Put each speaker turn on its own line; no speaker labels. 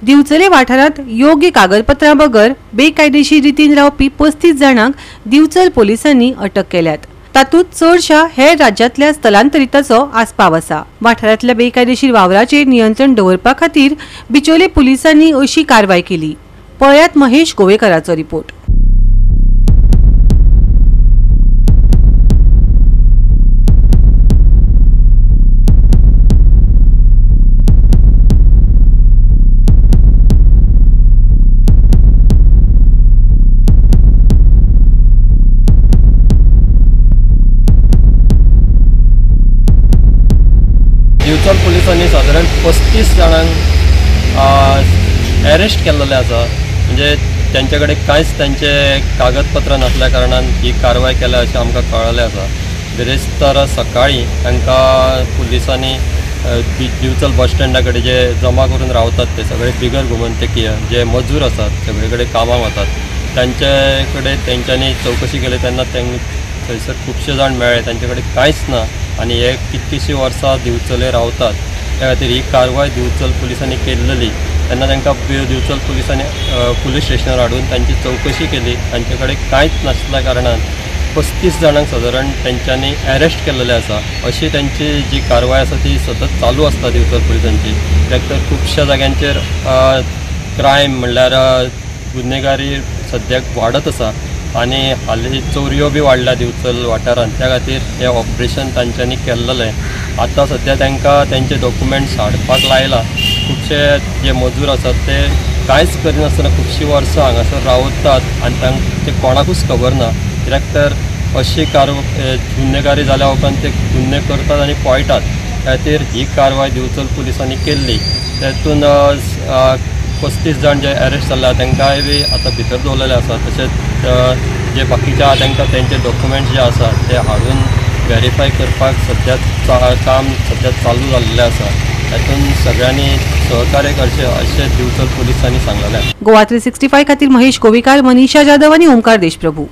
दिवचले वाठारात योग्य कागदपत्रां बगर बेकायदेशीर रितीन रावपी 35 जाणांक दिवचल पोलिसांनी अटक केल्यात। तातूंत चडशा हेर राज्यांतल्या स्थलांतरितांचो आस्पाव आसा। वाठारांतल्या बेकायदेशीर वावराचेर नियंत्रण दवरपा खातीर बिचोले पुलिसांनी अशी कारवाय केली। पळयात महेश गोवेकराचो रिपोर्ट।
दिवचल पुलिसांनी साधारण 35 जाणांक अरेस्ट केल्लेले आसा। म्हणजे त्यांच्याकडे कांयच त्यांचे कागदपत्र नसल्या कारणान ही कारवाय केल्या अशें आमकां कळलें आसा। बिरेस्तार सकाळीं तांकां पुलिसांनी दिवचल बस स्टँडा कडेन जे जमा करून रावतात ते सगळे बिगर गोमंतकीय जे मजूर आसात, सगळे कडेन कामाक वतात, तांचे कडेन तेंच्यांनी चवकशी केली तेन्ना थंयसर खुबशे जाण मेळ्ळे, तांचे कडेन कांयच ना आनी हे कितकीशीं वर्सां दिवचले रावतात। त्या खातीर ही कारवाय दिवचल पुलिसांनी केल्ली। तेन्ना तांकां दिवचल पुलिसांनी पुलीस स्टेशनार हाडून तांची चवकशी केली। तांचे कडेन कांयच नासल्या कारणान 35 जाणांक साधारण तेंच्यांनी अरेस्ट केल्लेले आसा। अशी त्यांची जी कारवाय आसा ती सतत चालू आसता दिवचल पुलिसांची। कित्याक तर खुबश्या जाग्यांचेर क्रायम म्हणल्यार गुन्हेगारी सद्याक वाडत आसा आनी हालीं चोरयो बी वाडल्या दिवचल वाठारांत। त्या खातीर हें ऑपरेशन तांच्यांनी केल्लें। आतां सद्या तांकां तेंचे डॉक्युमेंट्स हाडपाक लायला। खुबशे जे मजूर आसात ते कांयच करिनासतना खुबशीं वर्सां हांगासर रावतात आनी तांचे कोणाकूच खबर ना। कित्याक तर अशी गुन्हेगारी जाल्या उपरांत ते गुन्हे करतात आनी पळटात। त्या खातीर ही कारवाय दिवचल पुलिसांनी केल्ली। तातूंत 35 जाण जे अरेस्ट जाल्ले तांकांय बी आतां भितर दवरलेले आसा। तशेंच जे बाकीचे आहा तांकां तेंचे डॉक्युमेंट्स जे आसा ते हाडून व्हेरीफाय करपाक काम सद्या चालू जाल्लें आसा। तातूंत सगळ्यांनी सहकार्य करचें अशें दिवचल पुलिसांनी सांगलेलें।
गोवा 365 खातीर महेश गोवेकार, मनीषा जाधव आनी ओमकार देशप्रभू।